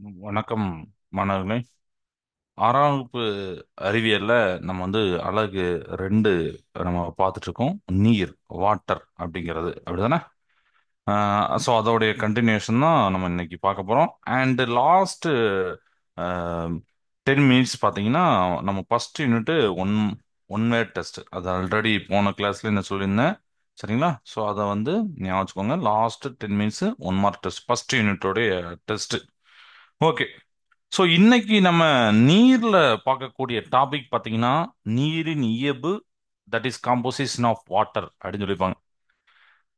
வணக்கம் மாணவர்களே. ஆறாம் வகுப்பு அறிவியல்ல நம்ம அழகு 2 நம்ம பார்த்துட்டு இருக்கோம். நீர், வாட்டர் அப்படிங்கிறது அப்படிதானே? ஸோ அதோடைய கண்டினியூஷன் தான் நம்ம இன்னைக்கு பார்க்க போகிறோம். அண்ட் லாஸ்ட் 10 மினிட்ஸ் பார்த்தீங்கன்னா நம்ம first unit one one word test அது ஆல்ரெடி போன கிளாஸ்ல என்ன சொல்லியிருந்தேன். சரிங்களா? ஸோ அதை ஞாபகம் வச்சுக்கோங்க. Last 10 minutes 1 mark test, first யூனிட்டோடைய டெஸ்ட். ஓகே. ஸோ இன்னைக்கு நம்ம நீர்ல பார்க்கக்கூடிய டாபிக் பார்த்தீங்கன்னா நீரின் இயல்பு, that is composition of water அப்படின்னு சொல்லியிருப்பாங்க.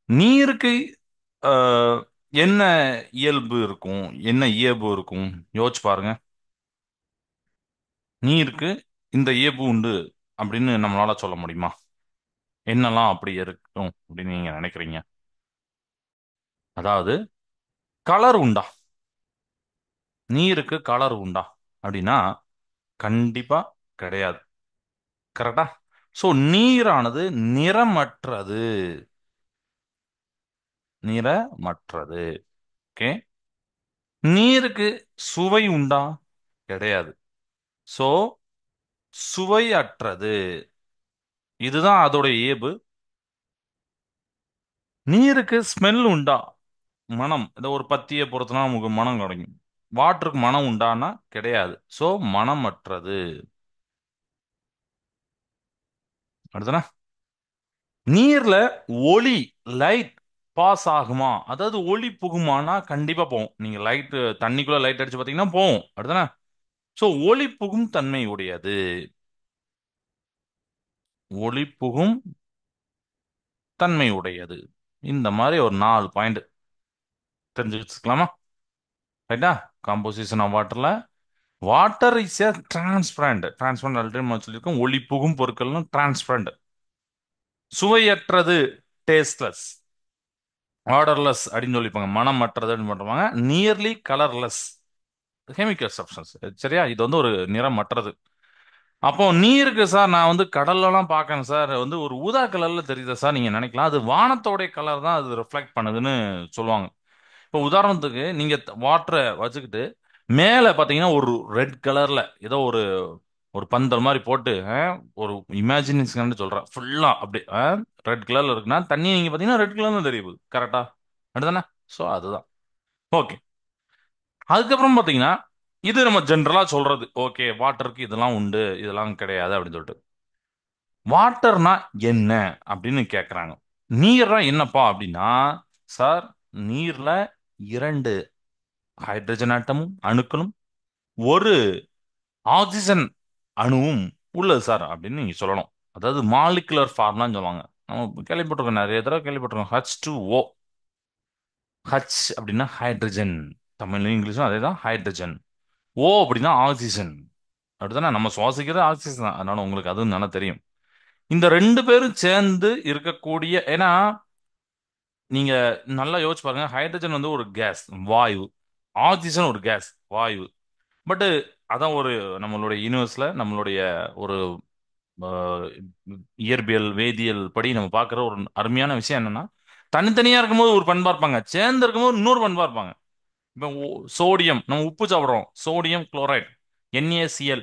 நீருக்கு அஹ், என்ன இயல்பு இருக்கும், என்ன இயல்பு இருக்கும்? யோசிச்சு பாருங்க. நீருக்கு இந்த இயல்பு உண்டு அப்படின்னு நம்மளால சொல்ல முடியுமா? என்னெல்லாம் அப்படி இருக்கும் அப்படின்னு நீங்க நினைக்கிறீங்க? அதாவது கலர் உண்டா? நீருக்கு கலர் உண்டா அப்படின்னா கண்டிப்பா கிடையாது. கரெக்டா? ஸோ நீரானது நிறமற்றது. நிறமற்றது. ஓகே. நீருக்கு சுவை உண்டா? கிடையாது. சோ சுவையற்றது. இதுதான் அதோட இயல்பு. நீருக்கு ஸ்மெல் உண்டா? மனம். இந்த ஒரு பத்தியை பொறுத்தனா நமக்கு மனம் கிடைக்கும். வாட்டருக்கு மனம் உண்டானா கிடையாது. சோ மனமற்றது. அடுத்தனா, நீர்ல ஒளி, லைட் பாஸ் ஆகுமா? அதாவது ஒளி புகுமானா கண்டிப்பா போகும். நீங்க லைட், தண்ணிக்குள்ள லைட் அடிச்சு பாத்தீங்கன்னா போகும். அடுத்தனா, சோ ஒளி புகும் தன்மை உடையது. ஒளி புகும் தன்மை உடையது. இந்த மாதிரி ஒரு 4 பாயிண்ட் தெரிஞ்சு வச்சுக்கலாமா? ரைட்டா? காம்போசிஷன் ஆஃப் வாட்டர்ல water is a transparent. Transparent already நம்ம சொல்லியிருக்கோம். ஒளி புகும் பொருட்கள்னு டிரான்ஸ்பரண்ட். சுவையற்றது, டேஸ்ட்லெஸ். ஆர்டர்லெஸ் அப்படின்னு சொல்லிப்பாங்க. மனமற்றது அப்படின்னு பண்ணுவாங்க. Nearly colourless, chemical substance. சரியா? இது ஒரு நிறமற்றது. அப்போ நீருக்கு சார், நான் கடல்லலாம் பார்க்கறேன் சார், ஒரு ஊதா கலர்ல தெரியுது சார், நீங்க நினைக்கலாம் அது வானத்தோடைய கலர் தான் அது ரிஃப்ளெக்ட் பண்ணுதுன்னு சொல்லுவாங்க. இப்போ உதாரணத்துக்கு நீங்க வாட்டரை வச்சுக்கிட்டு மேல பாத்தீங்கன்னா ஒரு ரெட் கலர்ல ஏதோ ஒரு ஒரு பந்தல் மாதிரி போட்டு, ஒரு இமேஜினேஷன் சொல்றேன், ஃபுல்லா அப்படி ரெட் கலர்ல இருக்குன்னா தண்ணி நீங்க பாத்தீங்கன்னா ரெட் கலர்ல தெரியுது. கரெக்டா? அப்படிதானே? ஸோ அதுதான். ஓகே. அதுக்கப்புறம் பாத்தீங்கன்னா இது நம்ம ஜென்ரலா சொல்றது. ஓகே, வாட்டருக்கு இதெல்லாம் உண்டு, இதெல்லாம் கிடையாது அப்படின்னு சொல்லிட்டு. வாட்டர்னா என்ன அப்படின்னு கேக்குறாங்க. நீர்னா என்னப்பா அப்படின்னா, சார், நீர்ல 2 ஹைட்ரஜன் ஆட்டமும் அணுக்களும், ஒரு ஆக்சிஜன் அணுவும் உள்ளது சார் அப்படின்னு நீங்க சொல்லணும். அதாவது மாலிகுலர் ஃபார்ம்லாம் சொல்லுவாங்க. நம்ம கேள்விப்பட்டிருக்கோம், நிறைய தடவை கேள்விப்பட்டிருக்கோம். H2O. ஹச் அப்படின்னா ஹைட்ரஜன். தமிழ்லையும் இங்கிலீஷும் அதே தான், ஹைட்ரஜன். ஓ அப்படின்னா ஆக்சிஜன். அப்படித்தானே? நம்ம சுவாசிக்கிறது ஆக்சிஜன் தான். அதனால உங்களுக்கு அது நல்லா தெரியும். இந்த 2 பேரும் சேர்ந்து இருக்கக்கூடிய, ஏன்னா நீங்க நல்லா யோசிச்சு பாருங்க. ஹைட்ரஜன் ஒரு கேஸ், வாயு. ஆக்சிஜன் ஒரு கேஸ், வாயு. பட் அதான் நம்மளுடைய யூனிவர்ஸ்ல நம்மளுடைய ஒரு அஹ், இயற்பியல் வேதியியல் படி நம்ம பார்க்குற ஒரு அருமையான விஷயம் என்னன்னா, தனித்தனியா இருக்கும்போது ஒரு பண்பா இருப்பாங்க, சேர்ந்து இருக்கும்போது இன்னொரு பண்பா இருப்பாங்க. இப்போ சோடியம், நம்ம உப்பு சாப்பிட்றோம், சோடியம் குளோரைட், NaCl.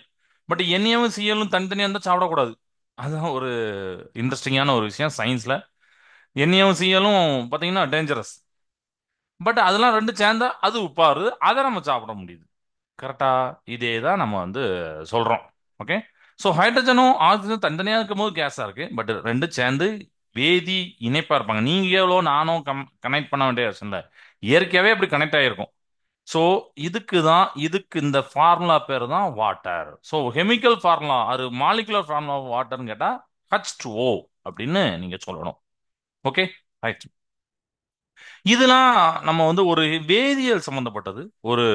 பட் என்ஏவும் சிஎல்லும் தனித்தனியா இருந்தால் சாப்பிடக்கூடாது. அதுதான் ஒரு இன்ட்ரெஸ்டிங்கான ஒரு விஷயம் சயின்ஸ்ல. என்ஏவும் சிஎல்லும் பார்த்தீங்கன்னா டேஞ்சரஸ். பட் அதெல்லாம் ரெண்டு சேர்ந்தா அது உப்பாரு, அதை நம்ம சாப்பிட முடியுது. கரெக்டா? இதே தான் நம்ம சொல்றோம். ஓகே. ஸோ ஹைட்ரஜனும் ஆக்சிஜனும் தனித்தனியா இருக்கும்போது கேஸா இருக்கு. பட் ரெண்டும் சேர்ந்து வேதி இணைப்பா இருப்பாங்க. நீங்க எவ்வளோ நானும் கனெக்ட் பண்ண வேண்டிய அவசியம் இல்லை. இயற்கையாவே அப்படி கனெக்ட் ஆகிருக்கும். ஸோ இதுக்கு இந்த ஃபார்முலா பேர் தான் வாட்டர். ஸோ கெமிக்கல் ஃபார்முலா, அது மாலிகுலர் ஃபார்முலா வாட்டர்னு கேட்டா H2O அப்படின்னு நீங்க சொல்லணும். ஓகே. ரைட். இதெல்லாம் நம்ம ஒரு வேதியியல் சம்பந்தப்பட்டது, ஒரு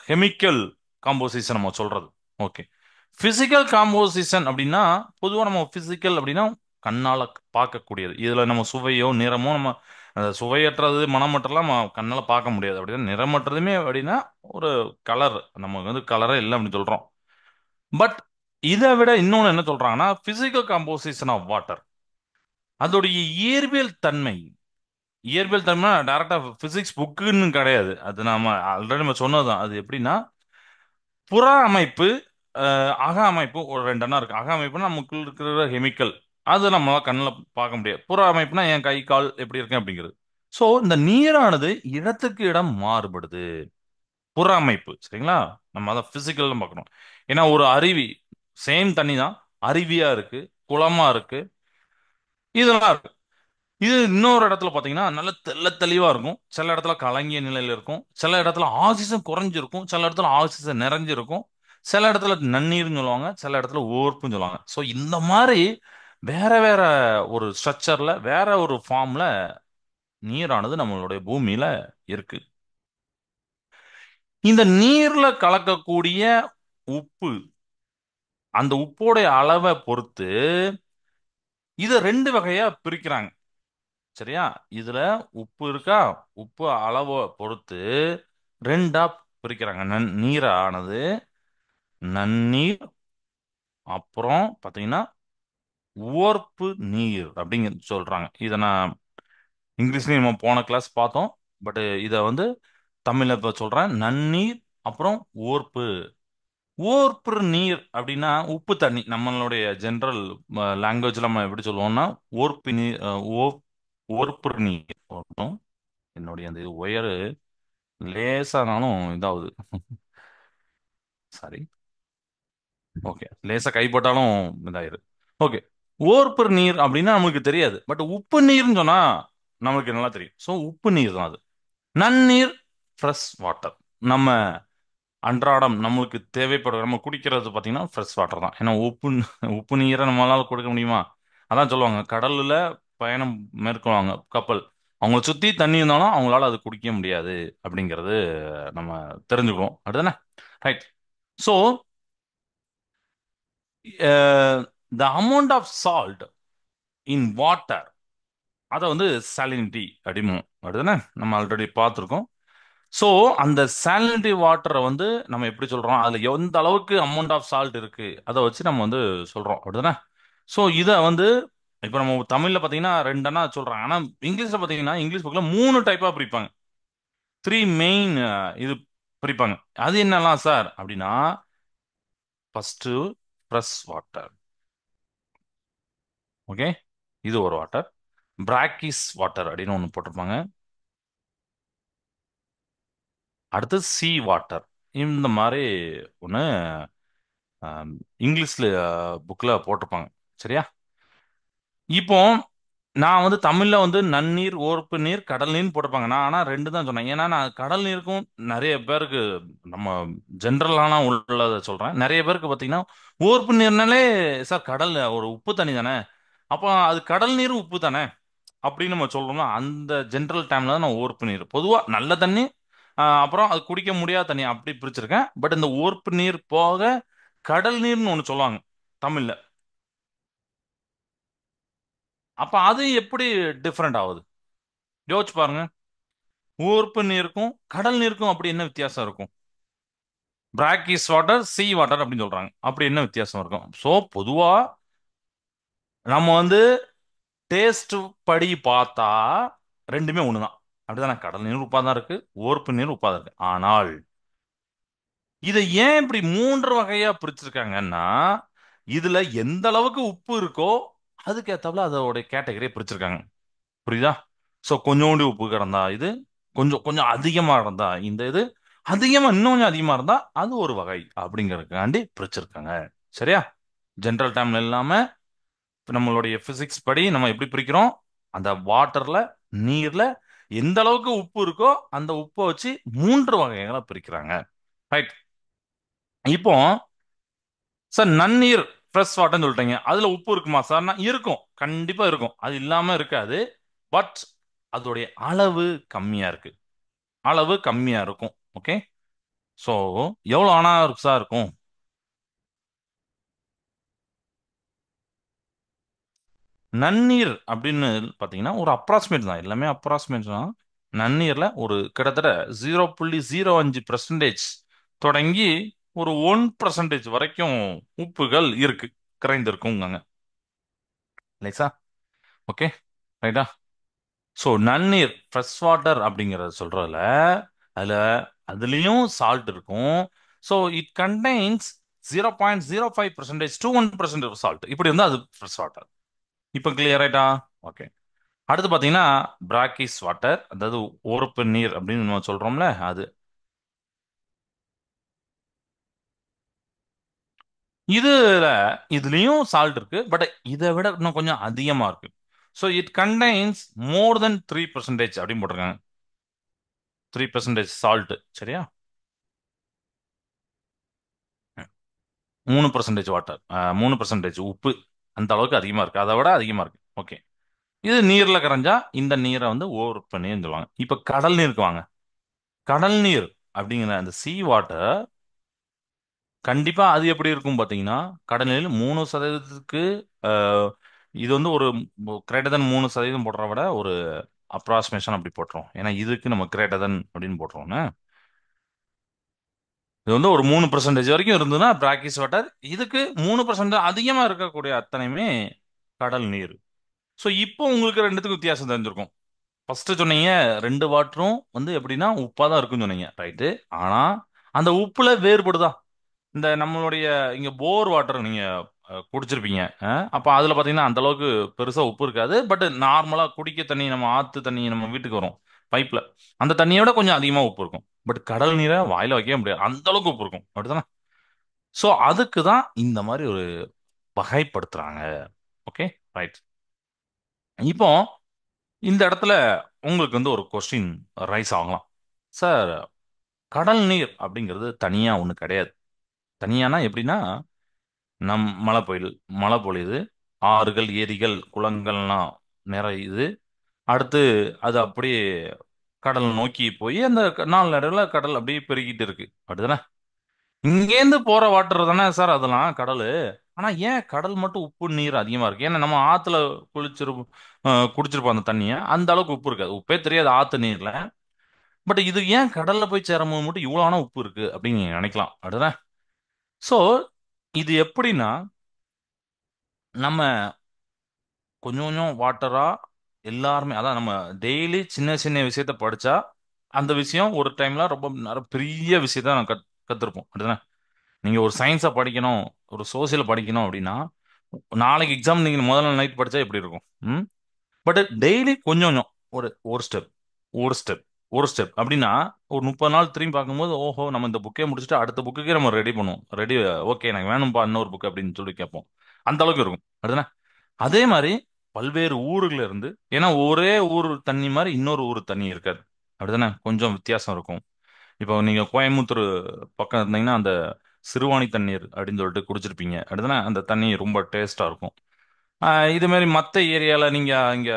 கெமிக்கல் காம்போசிஷன் நம்ம சொல்றது. ஓகே. பிசிக்கல் காம்போசிஷன் அப்படின்னா, பொதுவாக நம்ம பிசிக்கல் அப்படின்னா கண்ணால பார்க்கக்கூடியது. இதுல நம்ம சுவையோ நிறமோ நம்ம சுவையற்றது மனமற்றலாம் நம்ம கண்ணால பார்க்க முடியாது. அப்படின்னா நிறமற்றதுமே அப்படின்னா ஒரு கலர், நம்ம கலரே இல்லை அப்படின்னு சொல்றோம். பட் இதை விட இன்னொன்னு என்ன சொல்றாங்கன்னா, பிசிக்கல் காம்போசிஷன் ஆஃப் வாட்டர், அதோடைய இயற்பியல் தன்மை. இயற்பியல் தன்மை டைரக்டா பிசிக்ஸ் புக்குன்னு கிடையாது. அது நாம ஆல்ரெடி நம்ம சொன்னதுதான். அது எப்படின்னா, புற அமைப்பு, அக அமைப்பு ஒரு ரெண்டெண்ணம் இருக்கு. அக அமைப்புனா நமக்குள்ள இருக்கிற கெமிக்கல், அது நம்மளால கண்ணில் பார்க்க முடியாது. புற அமைப்புனா என் கை கால் எப்படி இருக்கேன் அப்படிங்கிறது. ஸோ இந்த நீரானது இடத்துக்கு இடம் மாறுபடுது. புற அமைப்பு சரிங்களா. நம்ம அதை பிசிக்கல் பார்க்கணும். ஏன்னா ஒரு அருவி, சேம் தண்ணி தான், அருவியா இருக்கு, குளமா இருக்கு, இதெல்லாம் இருக்கு. இது இன்னொரு இடத்துல பாத்தீங்கன்னா நல்ல தெள்ள தெளிவா இருக்கும், சில இடத்துல கலங்கிய நிலையில இருக்கும், சில இடத்துல ஆக்சிஜன் குறைஞ்சிருக்கும், சில இடத்துல ஆக்சிஜன் நிறைஞ்சிருக்கும், சில இடத்துல நன்னீர்னு சொல்லுவாங்க, சில இடத்துல ஓர்ப்புன்னு சொல்லுவாங்க. ஸோ இந்த மாதிரி வேற வேற ஒரு ஸ்ட்ரக்சர்ல, வேற ஒரு ஃபார்ம்ல நீரானது நம்மளுடைய பூமியில இருக்கு. இந்த நீர்ல கலக்கக்கூடிய உப்பு, அந்த உப்போடைய அளவை பொறுத்து இதை ரெண்டு வகையா பிரிக்கிறாங்க. சரியா. இதுல உப்பு இருக்கா, உப்பு அளவை பொறுத்து ரெண்டா பிரிக்கிறாங்க. நீரானது நன்னீர், அப்புறம் பாத்தீங்கன்னா உவர்ப்பு நீர் அப்படிங்க சொல்றாங்க. இதை நான் இங்கிலீஷ்லயும் நம்ம போன கிளாஸ் பார்த்தோம். பட் இதை வந்து தமிழ்ல இப்ப சொல்றேன். நன்னீர், அப்புறம் உவர்ப்பு. உவர்ப்பு நீர் அப்படின்னா உப்பு தண்ணி. நம்மளுடைய ஜெனரல் லாங்குவேஜ்ல நம்ம எப்படி சொல்லுவோம்னா உவர்ப்பு நீர், உவர்ப்பு நீர். என்னுடைய அந்த ஒயரு லேசானாலும் இதாகுது. சாரி. ஓகே, லேசா கைப்பட்டாலும் இதாயிரு. ஓகே. ஓர்ப்பு நீர் அப்படின்னா நமக்கு தெரியாது, பட் உப்பு நீர்னு சொன்னா நமக்கு நல்லா தெரியும். ஸோ உப்பு நீர் தான் அது. நன்னீர், ஃப்ரெஷ் வாட்டர். நம்ம அன்றாடம் நம்மளுக்கு தேவைப்படுற, நம்ம குடிக்கிறது பார்த்தீங்கன்னா ஃப்ரெஷ் வாட்டர் தான். ஏன்னா உப்பு நீரை நம்மளால கொடுக்க முடியுமா? அதான் சொல்லுவாங்க, கடல்ல பயணம் மேற்கொள்வாங்க கப்பல், அவங்கள சுத்தி தண்ணி இருந்தாலும் அவங்களால அது குடிக்க முடியாது அப்படிங்கிறது நம்ம தெரிஞ்சுக்குவோம். அடுத்தானே. Right. So the amount of salt in water, அதை வந்து சாலினிட்டி அப்படிமோ. அடுத்தானே, நம்ம ஆல்ரெடி பார்த்துருக்கோம். ஸோ அந்த சாலினிட்டி வாட்டரை வந்து நம்ம எப்படி சொல்றோம், அதுல எந்த அளவுக்கு அமௌண்ட் ஆஃப் சால்ட் இருக்கு அதை வச்சு நம்ம வந்து சொல்றோம். அப்படிதானே. ஸோ இதை வந்து இப்போ நம்ம தமிழ்ல பாத்தீங்கன்னா ரெண்டனா சொல்றாங்க, ஆனா இங்கிலீஷ்ல பாத்தீங்கன்னா இங்கிலீஷ் புக்ல மூணு டைப்பா பிரிப்பாங்க. த்ரீ மெயின் இது பிரிப்பாங்க. அது என்னலாம் சார் அப்படின்னா, ஃபர்ஸ்ட் ஃப்ரெஷ் வாட்டர். ஓகே, இது ஒரு வாட்டர். பிராக்கிஸ் வாட்டர் அப்படின்னு ஒன்று போட்டிருப்பாங்க. அடுத்து சி வாட்டர். இந்த மாதிரி ஒன்று இங்கிலீஷ்ல புக்ல போட்டிருப்பாங்க. சரியா. இப்போ நான் வந்து தமிழ்ல வந்து நன்னீர், ஓர்ப்பு நீர், கடல் நீர் போட்டிருப்பாங்க. நான் ஆனா ரெண்டு தான் சொன்னேன். ஏன்னா நான் கடல் நீருக்கும் நிறைய பேருக்கு, நம்ம ஜென்ரலான உள்ளதை சொல்றேன், நிறைய பேருக்கு பாத்தீங்கன்னா ஓர்ப்பு நீர்னாலே சார் கடல் ஒரு உப்பு தண்ணி தானே, அப்போ அது கடல் நீரும் உப்பு தானே அப்படின்னு நம்ம சொல்றோம்னா, அந்த ஜென்ரல் டைம்ல தான் நான் ஓர்ப்பு நீர் பொதுவா நல்ல தண்ணி, அப்புறம் அது குடிக்க முடியாத தண்ணி அப்படி பிரிச்சிருக்கேன். பட் இந்த ஓர்ப்பு நீர் போக கடல் நீர்னு ஒன்று சொல்லுவாங்க தமிழ்ல. அப்ப அது எப்படி டிஃபரெண்ட் ஆகுது யோசிச்சு பாருங்க. உவர்ப்பு நீருக்கும் கடல் நீருக்கும் அப்படி என்ன வித்தியாசம் இருக்கும்? பிராக்கிஸ் வாட்டர், சி வாட்டர் அப்படின்னு சொல்றாங்க. அப்படி என்ன வித்தியாசம் இருக்கும்? ஸோ பொதுவா நம்ம வந்து டேஸ்ட் படி பார்த்தா ரெண்டுமே ஒண்ணுதான். அப்படிதானே. கடல் நீர் உப்பா தான் இருக்கு, உவர்ப்பு நீர் உப்பா தான் இருக்கு. ஆனால் இதை ஏன் இப்படி மூன்று வகையா பிரிச்சிருக்காங்கன்னா, இதுல எந்த அளவுக்கு உப்பு இருக்கோ அதுக்கு ஏத்தாப்புல அதோட கேட்டகரியை பிரிச்சிருக்காங்க. புரியுதா. சோ கொஞ்சோண்டு உப்பு கிடந்தா இது, கொஞ்சம் கொஞ்சம் அதிகமா இருந்தா இந்த இது, அதிகமா இன்னும் கொஞ்சம் அதிகமா இருந்தா அது ஒரு வகை அப்படிங்கறதுக்காண்டி பிரிச்சிருக்காங்க. சரியா. ஜெனரல் டைம்ல இல்லாம இப்ப நம்மளுடைய பிசிக்ஸ் படி நம்ம எப்படி பிரிக்கிறோம், அந்த வாட்டர்ல, நீர்ல எந்த அளவுக்கு உப்பு இருக்கோ அந்த உப்பை வச்சு மூன்று வகைகளை பிரிக்கிறாங்க. ரைட். இப்போ சார் நன்னீர், ஃப்ரெஷ் வாட்டர்னு சொல்லிட்டீங்க, அதுல உப்பு இருக்குமா சார்? இருக்கும், கண்டிப்பா இருக்கும், அது இல்லாம இருக்காது. பட் அதோடைய அளவு கம்மியா இருக்கு, அளவு கம்மியா இருக்கும். ஓகே. ஸோ எவ்வளோ ஆனா இருக்கு சார் இருக்கும்? நன்னீர் அப்படின்னு பார்த்தீங்கன்னா ஒரு அப்ராக்சிமேட் தான், எல்லாமே அப்ராக்சிமேட் தான். நன்னீர்ல ஒரு கிட்டத்தட்ட 0.05% தொடங்கி ஒரு 1% வரைக்கும் உப்புகள் இருக்கு, குறைந்திருக்குங்க. லைசா. ஓகே. ரைட்டா. ஸோ நன்னீர் ஃப்ரெஷ் வாட்டர் அப்படிங்கறத சொல்றதுல அதுல அதுலயும் சால்ட் இருக்கும். So it contains 0.05% to 1% salt. இப்படி இருந்தா அது ஃப்ரெஷ் வாட்டர். இப்போ கிளியர் ஆயிட்டா? ஓகே. அடுத்து பாத்தீங்கன்னா பிராக்கிஸ் வாட்டர், அதாவது ஓரப்பு நீர் அப்படின்னு நம்ம சொல்றோம்ல அது. இதுல இதுலயும் சால்ட் இருக்கு, பட் இதை விட இன்னும் கொஞ்சம் அதிகமா இருக்கு. ஸோ இட் கண்டைன்ஸ் மோர் தென் 3% அப்படின்னு போட்டிருக்காங்க. 3% சால்ட். சரியா? 3% வாட்டர், 3% உப்பு. அந்த அளவுக்கு அதிகமா இருக்கு, அதை விட அதிகமா இருக்கு. ஓகே. இது நீர்ல கரைஞ்சா இந்த நீரை வந்து ஓரப்பு நீர்னு சொல்லுவாங்க. இப்ப கடல் நீருக்கு வாங்க. கடல் நீர் அப்படிங்கிற அந்த சீ வாட்டர் கண்டிப்பா அது எப்படி இருக்கும் பாத்தீங்கன்னா, கடலில் 3%க்கு இது வந்து ஒரு கிரேட்டர் தன் 3% போடுறத விட ஒரு அப்ராக்சிமேஷன் அப்படி போட்டுரும். ஏன்னா இதுக்கு நம்ம கிரேட்டர் தன் அப்படின்னு போட்டுருவோம். இது வந்து ஒரு 3% வரைக்கும் இருந்ததுன்னா பிராக்கிஸ் வாட்டர். இதுக்கு 3% அதிகமா இருக்கக்கூடிய அத்தனையுமே கடல் நீர். ஸோ இப்போ உங்களுக்கு ரெண்டுத்துக்கும் வித்தியாசம் தெரிஞ்சிருக்கும். ஃபர்ஸ்ட் சொன்னீங்க ரெண்டு வாட்டரும் வந்து எப்படின்னா உப்பா தான் இருக்குன்னு சொன்னீங்க, ரைட்டு. ஆனா அந்த உப்புல வேறுபடுதா? இந்த நம்மளுடைய இங்க போர் வாட்டர் நீங்க குடிச்சிருப்பீங்க. அப்ப அதுல பாத்தீங்கன்னா அந்த அளவுக்கு பெருசா உப்பு இருக்காது. பட் நார்மலா குடிக்க தண்ணி, நம்ம ஆத்து தண்ணி நம்ம வீட்டுக்கு வரும் பைப்ல, அந்த தண்ணியை விட கொஞ்சம் அதிகமா உப்பு இருக்கும். பட் கடல் நீரை வாயில வைக்கவே முடியாது, அந்த அளவுக்கு உப்பு இருக்கும். அப்படிதானே? சோ அதுக்கு தான் இந்த மாதிரி ஒரு வகைப்படுத்துறாங்க. Okay, right. இப்போ இந்த இடத்துல உங்களுக்கு வந்து ஒரு கொஸ்டின் ரைஸ் ஆகலாம். சார், கடல் நீர் அப்படிங்கிறது தனியா ஒண்ணு கிடையாது. தனியானா எப்படின்னா, மழை பெய்யுது, மழை பொழியுது, ஆறுகள் ஏரிகள் குளங்கள்லாம் நிறையுது. அடுத்து அது அப்படியே கடல் நோக்கி போய் அந்த நாள் நடுவில் கடல் அப்படியே பெருகிட்டு இருக்கு. அப்படிதானே? இங்கேருந்து போற வாட்டர் தானே சார் அதெல்லாம் கடல். ஆனா ஏன் கடல் மட்டும் உப்பு நீர் அதிகமா இருக்கு? ஏன்னா நம்ம ஆத்துல குளிச்சிருப்போம், குடிச்சிருப்போம் அந்த தண்ணிய, அந்த அளவுக்கு உப்பு இருக்காது, உப்பே தெரியாது ஆத்து நீர்ல. பட் இது ஏன் கடல்ல போய் சேரும்போது மட்டும் இவ்வளவான உப்பு இருக்கு அப்படின்னு நீங்க நினைக்கலாம். அப்படிதானே? சோ இது எப்படின்னா, நம்ம கொஞ்சம் கொஞ்சம் வாட்டரா எல்லாருமே, அதான் நம்ம டெய்லி சின்ன சின்ன விஷயத்த படிச்சா அந்த விஷயம் ஒரு டைம்ல ரொம்ப பெரிய விஷயத்த நான் கத்திருப்போம். அப்படிதானே? நீங்க ஒரு சயின்ஸை படிக்கணும், ஒரு சோசியல் படிக்கணும் அப்படின்னா, நாளைக்கு எக்ஸாம் நீங்க முதல் நாள் நைட் படிச்சா எப்படி இருக்கும்? ம். பட் டெய்லி கொஞ்சம் கொஞ்சம், ஒரு ஒரு ஸ்டெப், ஒரு ஸ்டெப், ஒரு ஸ்டெப் அப்படின்னா, ஒரு 30 நாள் திரும்பி பார்க்கும்போது ஓஹோ நம்ம இந்த புக்கே முடிச்சுட்டு அடுத்த புக்குக்கே நம்ம ரெடி பண்ணுவோம். ரெடி, ஓகே எனக்கு வேணும்பா இன்னொரு புக் அப்படின்னு சொல்லி கேட்போம். அந்த அளவுக்கு இருக்கும். அப்படிதானே? அதே மாதிரி பல்வேறு ஊர்ல இருந்து, ஏன்னா ஒரே ஊர் தண்ணி மாதிரி இன்னொரு ஊர் தண்ணி இருக்காது. அப்படிதானே? கொஞ்சம் வித்தியாசம் இருக்கும். இப்போ நீங்க கோயம்புத்தூர் பக்கம் இருந்தீங்கன்னா அந்த சிறுவாணி தண்ணீர் அப்படின்னு சொல்லிட்டு குடிச்சிருப்பீங்க. அப்படிதானே? அந்த தண்ணி ரொம்ப டேஸ்டா இருக்கும். இது மாதிரி மற்ற ஏரியால நீங்க இங்க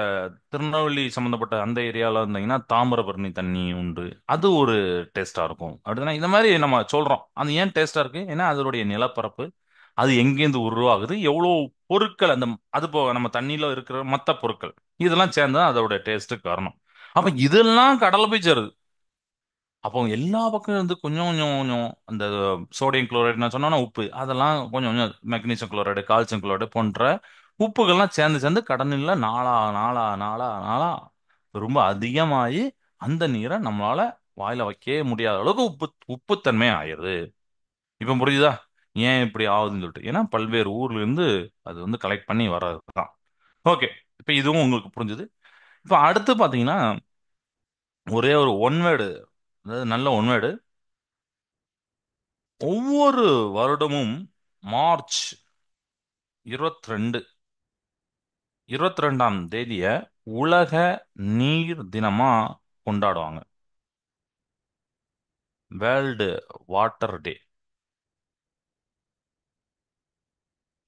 திருநெல்வேலி சம்பந்தப்பட்ட அந்த ஏரியால இருந்தீங்கன்னா தாமிரபரணி தண்ணி உண்டு, அது ஒரு டேஸ்டா இருக்கும். அப்படிதானே? இந்த மாதிரி நம்ம சொல்றோம் அது ஏன் டேஸ்டா இருக்கு, ஏன்னா அதனுடைய நிலப்பரப்பு, அது எங்கேருந்து உருவாகுது, எவ்வளவு பொருட்கள் அந்த, அது போக நம்ம தண்ணியில இருக்கிற மற்ற பொருட்கள், இதெல்லாம் சேர்ந்து தான் அதோட டேஸ்ட்டுக்கு காரணம். அப்ப இதெல்லாம் கடல்ல போய் சேருது. அப்போ எல்லா பக்கம் இருந்து கொஞ்சம் கொஞ்சம் கொஞ்சம் அந்த சோடியம் குளோரைடு நான் சொன்னா உப்பு, அதெல்லாம் கொஞ்சம் கொஞ்சம் மெக்னீசியம் குளோரைடு, கால்சியம் குளோரைடு போன்ற உப்புகள்லாம் சேர்ந்து சேர்ந்து கடலில் நாளா நாளா நாளா நாளா ரொம்ப அதிகமாகி அந்த நீரை நம்மளால வாயில வைக்கவே முடியாத அளவுக்கு உப்புத்தன்மை ஆயிடுது. இப்போ புரியுதா ஏன் இப்படி ஆகுதுன்னு சொல்லிட்டு? ஏன்னா பல்வேறு ஊர்ல இருந்து அது வந்து கலெக்ட் பண்ணி வர்றது தான். ஓகே. இப்போ இதுவும் உங்களுக்கு புரிஞ்சுது. இப்போ அடுத்து பார்த்தீங்கன்னா ஒரே ஒரு ஒன் வேர்டு, அதாவது நல்ல ஒன் வேர்டு. ஒவ்வொரு வருடமும் மார்ச் 22, 22ஆம் தேதிய உலக நீர் தினமா கொண்டாடுவாங்க. வேர்ல்டு வாட்டர் டே.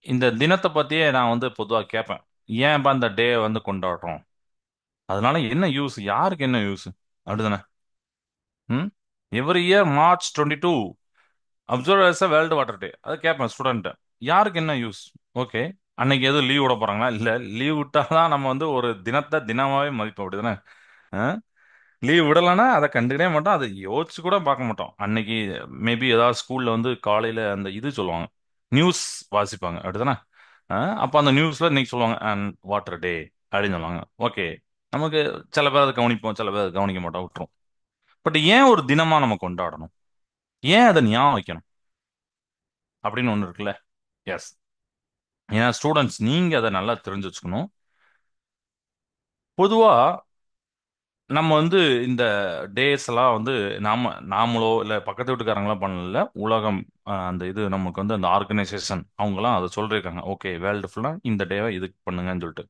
இந்த தினத்தை பத்தியே நான் வந்து பொதுவா கேட்பேன். ஏன்பா இந்த டே வந்து கொண்டாடுறோம்? அதனால என்ன யூஸ், யாருக்கு என்ன யூஸ்? அப்படிதானே? ம். Every year March 22 observe as a world water டே. அதை கேட்பேன் ஸ்டூடெண்ட். யாருக்கு என்ன யூஸ்? ஓகே. அன்னைக்கு எதுவும் லீவ் விட போறாங்களா? இல்ல. லீவ் விட்டாதான் நம்ம வந்து ஒரு தினத்தை தினமாவே மதிப்போம். அப்படிதானே? லீவ் விடலைன்னா அதை கண்டுக்கவே மாட்டோம், அதை யோசிச்சு கூட பார்க்க மாட்டோம். அன்னைக்கு மேபி ஏதாவது ஸ்கூல்ல வந்து காலையில அந்த இது சொல்லுவாங்க, நியூஸ் வாசிப்பாங்க. அப்படிதானே? அப்போ அந்த நியூஸ்ல இன்னைக்கு சொல்லுவாங்க அண்ட் வாட்டர் டே அப்படின்னு சொல்லுவாங்க. ஓகே. நமக்கு சில பேர் அதை கவனிப்போம், சில பேர் அதை கவனிக்க மாட்டோம், விட்டுரும். பட் ஏன் ஒரு தினமா நம்ம கொண்டாடணும்? ஏன் அதை ஞாபகம் வைக்கணும் அப்படின்னு ஒண்ணு இருக்குல்ல. எஸ். ஏன்னா ஸ்டூடெண்ட்ஸ் நீங்க அதை நல்லா தெரிஞ்சு வச்சுக்கணும். பொதுவா நம்ம வந்து இந்த டேஸ் எல்லாம் வந்து நாமளோ இல்ல பக்கத்து வீட்டுக்காரங்களோ பண்ணல. உலகம் அந்த இது நமக்கு வந்து அந்த ஆர்கனைசேஷன் அவங்கலாம் அதை சொல்லிருக்காங்க. ஓகே, வேர்ல்டு ஃபுல்லா இந்த டேவை இதுக்கு பண்ணுங்கன்னு சொல்லிட்டு.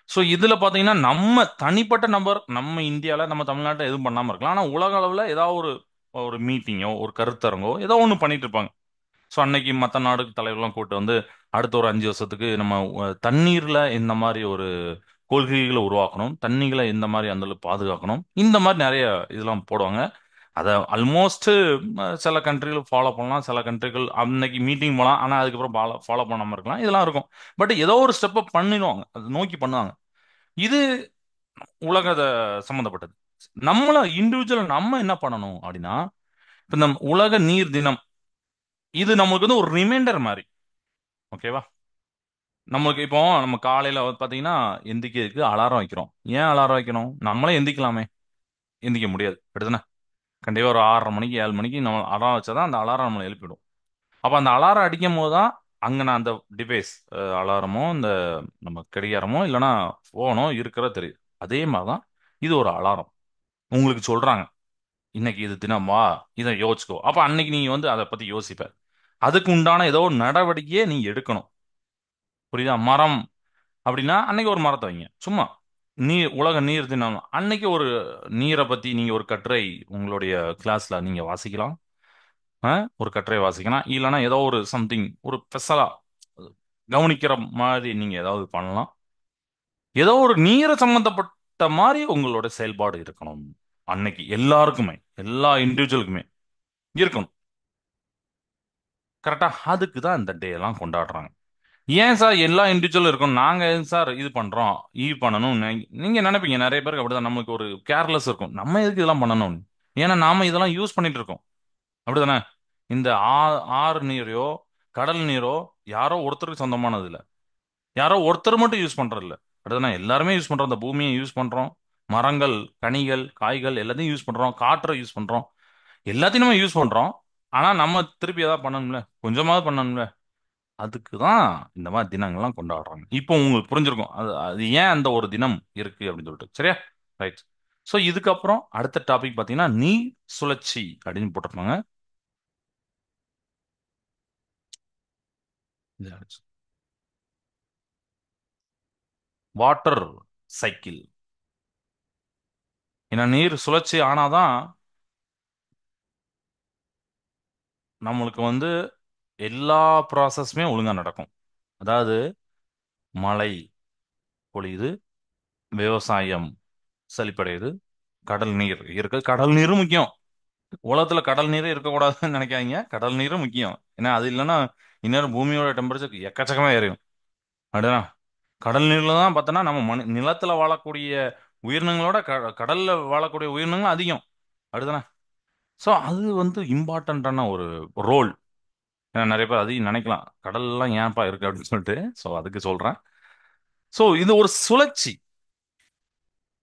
ஸோ இதுல பாத்தீங்கன்னா நம்ம தனிப்பட்ட நபர் நம்ம இந்தியால நம்ம தமிழ்நாட்டில் எதுவும் பண்ணாம இருக்கலாம். ஆனா உலக அளவுல ஏதாவது ஒரு ஒரு மீட்டிங்கோ ஒரு கருத்தரங்கோ ஏதோ ஒன்று பண்ணிட்டு இருப்பாங்க. ஸோ அன்னைக்கு மற்ற நாடு தலைவர்கள்லாம் கூட்டு வந்து அடுத்த ஒரு 5 வருஷத்துக்கு நம்ம தண்ணீர்ல இந்த மாதிரி ஒரு கொள்கைகளை உருவாக்கணும், தண்ணிகளை இந்த மாதிரி அந்த அளவுக்கு பாதுகாக்கணும், இந்த மாதிரி நிறைய இதெல்லாம் போடுவாங்க. அதை ஆல்மோஸ்ட் சில கண்ட்ரிகள் ஃபாலோ பண்ணலாம், சில கண்ட்ரிகள் அன்னைக்கு மீட்டிங் போகலாம், ஆனால் அதுக்கப்புறம் ஃபாலோ பண்ணாமல் இருக்கலாம், இதெல்லாம் இருக்கும். பட் ஏதோ ஒரு ஸ்டெப்பை பண்ணிடுவாங்க, அது நோக்கி பண்ணுவாங்க. இது உலக சம்மந்தப்பட்டது. நம்மள இண்டிவிஜுவல் நம்ம என்ன பண்ணணும் அப்படின்னா, இப்போ இந்த உலக நீர் தினம் இது நமக்கு வந்து ஒரு ரிமைண்டர் மாதிரி. ஓகேவா? நமக்கு இப்போ நம்ம காலையில வந்து பாத்தீங்கன்னா எந்திக்கிறதுக்கு அலாரம் வைக்கிறோம். ஏன் அலாரம் வைக்கணும்? நம்மளே எந்திக்கலாமே. எந்திக்க முடியாது, அப்படிதானே? கண்டிப்பா ஒரு 6:30 மணிக்கு 7 மணிக்கு நம்ம அலாரம் வச்சாதான் அந்த அலாரம் நம்மளை எழுப்பிடும். அப்ப அந்த அலாரம் அடிக்கும் போது தான் அங்க நான் அந்த டிவைஸ் அலாரமோ இந்த நம்ம கடிகாரமோ இல்லைன்னா போனோ இருக்கிற தெரியுது. அதே மாதிரிதான் இது ஒரு அலாரம். உங்களுக்கு சொல்றாங்க இன்னைக்கு இது தினமா, இதை யோசிச்சுக்கோ. அப்ப அன்னைக்கு நீங்க வந்து அதை பத்தி யோசிப்ப. அதுக்கு உண்டான ஏதோ ஒரு நடவடிக்கையை நீங்க எடுக்கணும். புரியுதா? மரம் அப்படின்னா அன்னைக்கு ஒரு மரத்தை வைங்க. சும்மா உலக நீர் தினம் அன்னைக்கு ஒரு நீரை பத்தி நீங்க ஒரு கட்டுரை உங்களுடைய கிளாஸ்ல நீங்க வாசிக்கலாம். ஆ? ஒரு கட்டுரை வாசிக்கலாம், இல்லைன்னா ஏதோ ஒரு சம்திங் ஒரு ஸ்பெஷலா கவனிக்கிற மாதிரி நீங்க ஏதாவது பண்ணலாம். ஏதோ ஒரு நீரை சம்பந்தப்பட்ட மாதிரி உங்களோட செயல்பாடு இருக்கணும். அன்னைக்கு எல்லாருக்குமே, எல்லா இண்டிவிஜுவலுக்குமே இருக்கணும். கரெக்டா? அதுக்கு தான் இந்த டே எல்லாம் கொண்டாடுறாங்க. ஏன் சார் எல்லா இண்டிவிஜுவலும் இருக்கும், நாங்க எதுக்கு சார் இது பண்றோம், இது பண்ணணும் நீங்க நினைப்பீங்க. நிறைய பேருக்கு அப்படிதான், நமக்கு ஒரு கேர்லெஸ் இருக்கும், நம்ம எதுக்கு இதெல்லாம் பண்ணணும். ஏன்னா நாம இதெல்லாம் யூஸ் பண்ணிட்டு இருக்கோம். அப்படிதானே? இந்த ஆறு நீரோ கடல் நீரோ யாரோ ஒருத்தருக்கு சொந்தமானது இல்ல. யாரோ ஒருத்தர் மட்டும் யூஸ் பண்றது இல்ல. அப்படிதானே? எல்லாருமே யூஸ் பண்றோம். இந்த பூமியை யூஸ் பண்றோம், மரங்கள், கனிகள், காய்கள் எல்லாத்தையும் யூஸ் பண்றோம், காற்றை யூஸ் பண்றோம், எல்லாத்தையும் நம்ம யூஸ் பண்றோம். ஆனா நம்ம திருப்பி ஏதாவது பண்ணணும்ல, கொஞ்சமாவது பண்ணணும்ல. அதுக்கு தான் இந்த மாதிரி தினங்கள்லாம் கொண்டாடுறாங்க. இப்போ உங்களுக்கு புரிஞ்சிருக்கும் அது அது ஏன் அந்த ஒரு தினம் இருக்கு அப்படின்னு சொல்லிட்டு. சரியா? ரைட். ஸோ இதுக்கப்புறம் அடுத்த டாபிக் பார்த்தீங்கன்னா நீர் சுழற்சி அப்படின்னு போட்டிருப்பாங்க. Water cycle. ஏன்னா நீர் சுழற்சி ஆனாதான் நம்மளுக்கு வந்து எல்லா ப்ராசஸுமே ஒழுங்கா நடக்கும். அதாவது மழை பொழியுது, விவசாயம் செழிப்படையுது, கடல் நீர் இருக்கு. கடல் நீரும் முக்கியம். உலகத்துல கடல் நீரே இருக்கக்கூடாதுன்னு நினைக்காதீங்க, கடல் நீரும் முக்கியம். ஏன்னா அது இல்லைன்னா இந்நேரம் பூமியோட டெம்பரேச்சர் எக்கச்சக்கமா ஏறிடும். அப்படின்னா கடல் நீர்ல தான் பார்த்தோன்னா நம்ம நிலத்துல வாழக்கூடிய உயிரினங்களோட கடல்ல வாழக்கூடிய உயிரினங்கள் அதிகம். அப்படிதானே? ஸோ அது வந்து இம்பார்ட்டண்ட்டான ஒரு ரோல். ஏன்னா நிறைய பேர் அதையும் நினைக்கலாம், கடல்லாம் ஏன்ப்பா இருக்கு அப்படின்னு சொல்லிட்டு. ஸோ அதுக்கு சொல்றேன். ஸோ இது ஒரு சுழற்சி,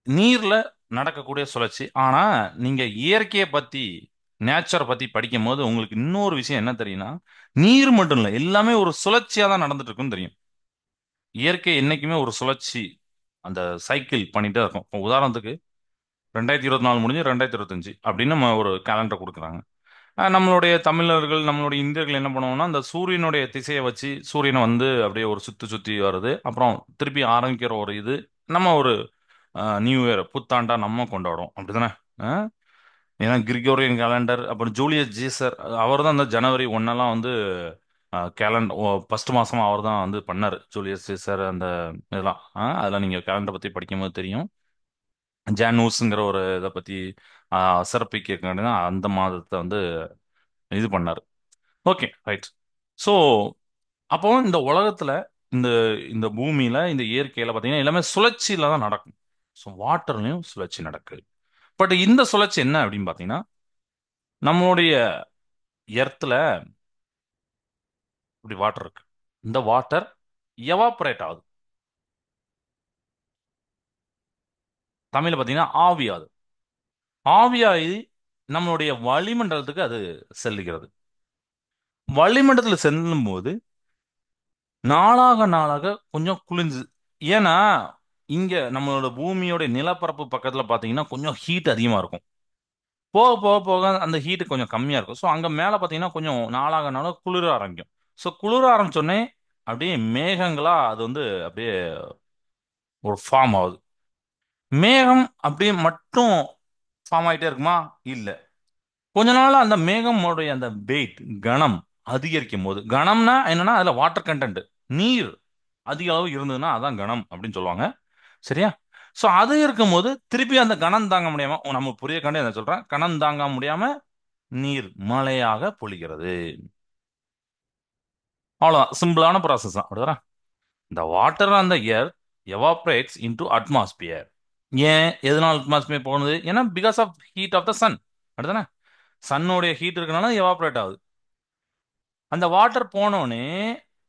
நீர்ல நடக்கக்கூடிய சுழற்சி. ஆனா நீங்க இயற்கையை பத்தி, நேச்சரை பத்தி படிக்கும் போது உங்களுக்கு இன்னொரு விஷயம் என்ன தெரியும்னா, நீர் மட்டும் இல்ல, எல்லாமே ஒரு சுழற்சியா தான் நடந்துட்டு இருக்குன்னு தெரியும். இயற்கை என்னைக்குமே ஒரு சுழற்சி, அந்த சைக்கிள் பண்ணிட்டே இருக்கும். இப்போ உதாரணத்துக்கு 2024 முடிஞ்சு 2025 அப்படின்னு நம்ம ஒரு கேலண்டர் கொடுக்குறாங்க. நம்மளுடைய தமிழர்கள், நம்மளுடைய இந்தியர்கள் என்ன பண்ணுவோம்னா, அந்த சூரியனுடைய திசையை வச்சு சூரியனை வந்து அப்படியே ஒரு சுத்தி சுத்தி வருது, அப்புறம் திருப்பி ஆரம்பிக்கிற ஒரு இது நம்ம ஒரு நியூ இயர் புத்தாண்டா நம்ம கொண்டாடுவோம். அப்படிதானே? அஹ் ஏன்னா கிரிகோரியன் கேலண்டர், அப்புறம் ஜூலியஸ் ஜீசர் அவர் தான் அந்த ஜனவரி ஒன்னெல்லாம் வந்து கேலண்டர் ஃபர்ஸ்ட் மாசமா அவர் தான் வந்து பண்ணாரு. ஜூலியஸ் சீசர் அந்த இதெல்லாம் அதெல்லாம் நீங்க கேலண்டர் பத்தி படிக்கும்போது தெரியும். ஜானூஸ்ங்கிற ஒரு இதை பத்தி சிறப்பிக்க அந்த மாதத்தை வந்து இது பண்ணாரு. Okay, right. ஸோ அப்போ இந்த உலகத்துல, இந்த இந்த பூமியில, இந்த இயற்கையில பார்த்தீங்கன்னா எல்லாமே சுழற்சியில தான் நடக்கும். ஸோ வாட்டர்லயும் சுழற்சி நடக்குது. பட் இந்த சுழற்சி என்ன அப்படின்னு பார்த்தீங்கன்னா, நம்மளுடைய எர்த்துல இப்படி வாட்டர் இருக்கு. இந்த வாட்டர் எவாப்பரேட் ஆகுது. தமிழ்ல பார்த்தீங்கன்னா ஆவியாது. ஆவியாகி நம்மளுடைய வளிமண்டலத்துக்கு அது செல்லுகிறது. வளிமண்டலத்தில் செல்லும் போது நாளாக நாளாக கொஞ்சம் குளிர்ந்து, ஏன்னா இங்க நம்மளோட பூமியோட நிலப்பரப்பு பக்கத்துல பாத்தீங்கன்னா கொஞ்சம் ஹீட் அதிகமா இருக்கும். போக போக போக அந்த ஹீட் கொஞ்சம் கம்மியா இருக்கும். ஸோ அங்க மேல பாத்தீங்கன்னா கொஞ்சம் நாளாக நாளாக குளிர ஆரம்பிக்கும். ஸோ குளிர ஆரம்பிச்சோடனே அப்படியே மேகங்களா அது வந்து அப்படியே ஒரு ஃபார்ம் ஆகுது. மேகம் அப்படியே மட்டும் ஃபார்ம் ஆயிட்டே இருக்குமா? இல்ல. கொஞ்ச நாள் அந்த மேகமோடைய அந்த வெயிட், கனம் அதிகரிக்கும் போது, கனம்னா என்னன்னா அதுல வாட்டர் கண்டென்ட், நீர் அதிக அளவு இருந்ததுன்னா அதான் கணம் அப்படின்னு சொல்லுவாங்க. சரியா? சோ அது இருக்கும்போது திருப்பி அந்த கணம் தாங்க முடியாம, நம்ம புரிய கண்டு என்ன சொல்றேன், கணம் தாங்க முடியாம நீர் மழையாக பொழிகிறது. அவ்வளவுதான், சிம்பிளான ப்ராசஸ் தான். அப்படிதானே? இந்த water on the earth evaporates into atmosphere. ஏன் எதனால அட்மாஸ்பியர் போகுது? ஏன்னா because of heat of the sun. அப்படிதானே? சன்னுடைய ஹீட் இருக்கனால எவாப்ரேட் ஆகுது. அந்த வாட்டர் போனோடனே,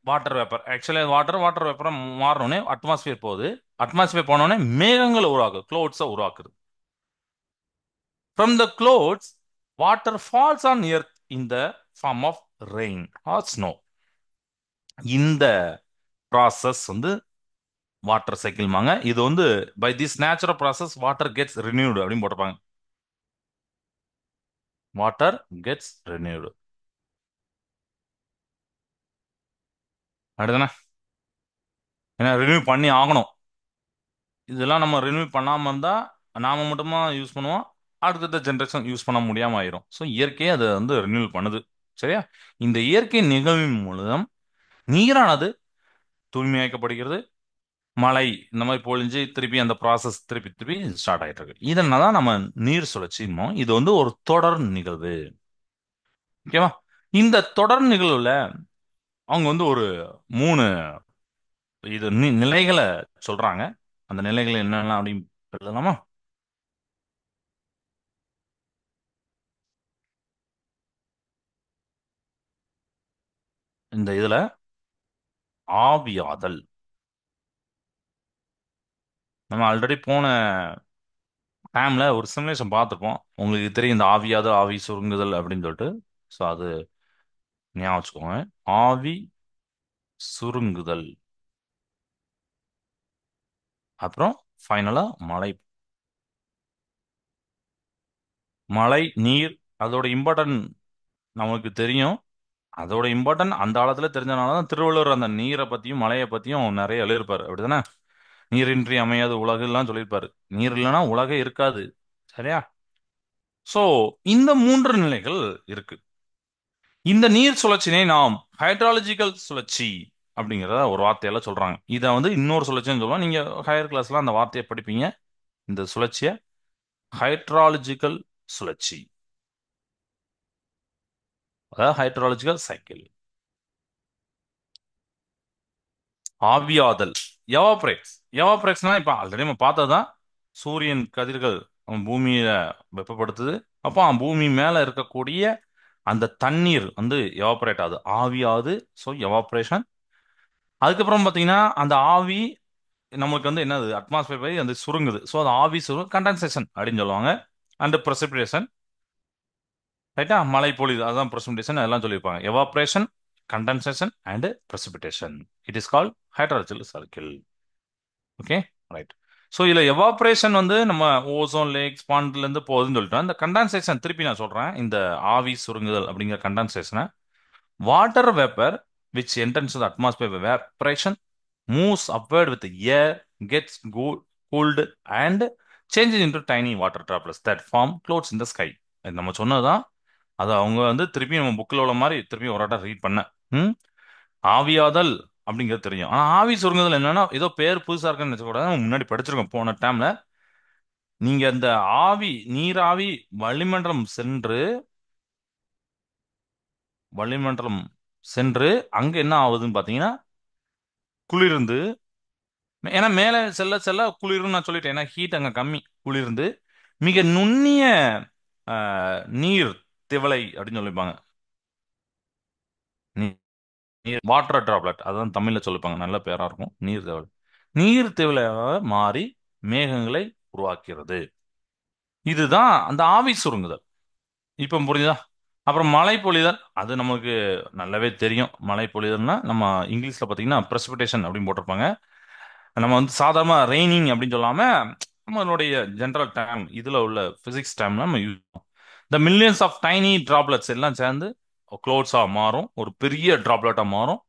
water vapour actually water water vapour மாறினோடனே அட்மாஸ்பியர் போகுது. அட்மாஸ்பியர் போனோடனே மேகங்களை உருவாக்குது, க்ளவுட்ஸை உருவாக்குது. From the clouds, water falls on earth in the form of rain or snow. இந்த ப்ராசஸ் வந்து வாட்டர் சைக்கிள்மாங்க. இது வந்து by this natural process water gets renewed அப்படின்னு போட்டிருப்பாங்க. Water gets renewed. அப்படிதானே? ஏன்னா ரினியூ பண்ணி ஆகணும். இதெல்லாம் நம்ம ரினியூ பண்ணாம இருந்தா நாம மட்டுமா யூஸ் பண்ணுவோம், அடுத்தடுத்த ஜென்ரேஷன் யூஸ் பண்ண முடியாம ஆயிரும். ஸோ இயற்கையே அதை வந்து ரினியூ பண்ணுது. சரியா? இந்த இயற்கை நிகழ்வின் மூலம் நீரானது தூய்மையாக்கப்படுகிறது. மழை இந்த மாதிரி பொழிஞ்சு திருப்பி அந்த ப்ராசஸ் திருப்பி திருப்பி ஸ்டார்ட் ஆயிட்டு இருக்கு. இதனால தான் நம்ம நீர் சுழற்சிமோ. இது வந்து ஒரு தொடர் நிகழ்வு. ஓகேவா? இந்த தொடர் நிகழ்வுல அவங்க வந்து ஒரு மூணு இது நிலைகளை சொல்றாங்க. அந்த நிலைகள் என்னென்ன அப்படின்னு சொல்லலாமா? இந்த இதுல ஆவியாதல், நம்ம ஆல்ரெடி போன டைம்ல ஒரு சிமுலேஷன் பார்த்துருப்போம். உங்களுக்கு தெரியும் இந்த ஆவியாதல், ஆவி சுருங்குதல் அப்படின்னு சொல்லிட்டு. ஸோ அது ஞாபகம் வச்சுக்கோங்க. ஆவி சுருங்குதல், அப்புறம் ஃபைனலா மழை. மழை நீர் அதோட இம்பார்ட்டன்ட் நமக்கு தெரியும். அதோட இம்பார்ட்டன்ட் அந்த காலத்துல தெரிஞ்சனால தான் திருவள்ளுவர் அந்த நீரை பத்தியும் மழையை பத்தியும் நிறைய எழுதியிருப்பாரு. அப்படிதானே? நீரின்றி அமையாது உலகுலாம் சொல்லியிருப்பாரு. நீர் இல்லைன்னா உலகே இருக்காது. சரியா? சோ இந்த மூன்று நிலைகள் இருக்கு. இந்த நீர் சுழற்சினை நாம் ஹைட்ராலஜிக்கல் சுழற்சி அப்படிங்கிறத ஒரு வார்த்தையால சொல்றாங்க. இதை வந்து இன்னொரு சுழற்சின்னு சொல்லுவோம். நீங்க ஹையர் கிளாஸ்ல அந்த வார்த்தையை படிப்பீங்க. இந்த சுழற்சியை ஹைட்ராலஜிக்கல் சுழற்சி, அதாவது ஹைட்ராலஜிக்கல் சைக்கிள். ஆவியாதல், எவாப்ரேட்ஸ். எவாப்ரேட்ஸ்னா இப்ப ஆல்ரெடி நம்ம பார்த்ததுதான். சூரியன் கதிர்கள் அவன் பூமியில வெப்பப்படுத்துது. அப்போ அவன் பூமி மேல இருக்கக்கூடிய அந்த தண்ணீர் வந்து எவாப்ரேட் ஆகுது, ஆவியாகுது. So evaporation. அதுக்கப்புறம் பார்த்தீங்கன்னா அந்த ஆவி நம்மளுக்கு வந்து என்னது, அட்மாஸ்பியர் போய் அந்த சுருங்குது. ஸோ அது ஆவி சுருங்கு கண்டென்சேஷன் அப்படின்னு சொல்லுவாங்க. And precipitation. ரைட்டா? மழை பொழிவு அதான் precipitation அதெல்லாம் சொல்லியிருப்பாங்க. Evaporation, condensation and precipitation. It is called hydrological circle. Okay, right. So இதில் எவாப்ரேஷன் வந்து நம்ம ஓசோன் லேக்ஸ் பாண்ட்ல இருந்து போகுதுன்னு சொல்லிட்டோம். இந்த கண்டென்சேஷன் திருப்பி நான் சொல்றேன். இந்த ஆவி சுருங்குதல் அப்படிங்கிற கண்டென்சேஷனை water vapour which enters the atmosphere by evaporation moves upward with the air, gets cooled and changes into tiny water droplets that form clouds in the sky. இது நம்ம சொன்னதுதான். அது அவங்க வந்து திருப்பி நம்ம புக்கில் உள்ள மாதிரி திருப்பி ஒரு வாட்டா ரீட் பண்ண. ம் ஆவியாதல் அப்படிங்கிறது தெரியும். ஆனா ஆவி சுருங்குதல் என்னன்னா ஏதோ பேர் புதுசா இருக்குன்னு நினைச்சக்கூடாது. நம்ம முன்னாடி படிச்சிருக்கோம் போன டைம்ல. நீங்க இந்த ஆவி நீராவி வளிமண்டலம் சென்று வளிமண்டலம் சென்று அங்க என்ன ஆகுதுன்னு பாத்தீங்கன்னா குளிர்ந்து, ஏன்னா மேலே செல்ல செல்ல குளிர்னு நான் சொல்லிட்டேன். ஏன்னா ஹீட் அங்க கம்மி. குளிர்ந்து மிக நுண்ணிய நீர் திவலை அப்படின்னு சொல்லிப்பாங்க. நீர் வாட்டர் டிராப்லெட் அதான் தமிழ்ல சொல்லிப்பாங்க. நல்ல பேரா இருக்கும். நீர் திவலை. நீர் திவலையாக மாறி மேகங்களை உருவாக்கிறது. இதுதான் அந்த ஆவி சுருங்குதல். இப்ப புரியுதா? அப்புறம் மழை பொழிதல், அது நமக்கு நல்லாவே தெரியும். மழை பொழிதல்னா நம்ம இங்கிலீஷ்ல பாத்தீங்கன்னா பிரசிபிடேஷன் அப்படின்னு போட்டிருப்பாங்க. நம்ம வந்து சாதாரண ரெய்னிங் அப்படின்னு சொல்லாம நம்மளுடைய ஜெனரல் டைம் இதுல உள்ள பிசிக்ஸ் டைம்ல நம்ம use the millions of tiny droplets எல்லாம் சேர்ந்து க்ளோட்ஸா மாறும், ஒரு பெரிய டிராப்லெட்டா மாறும்.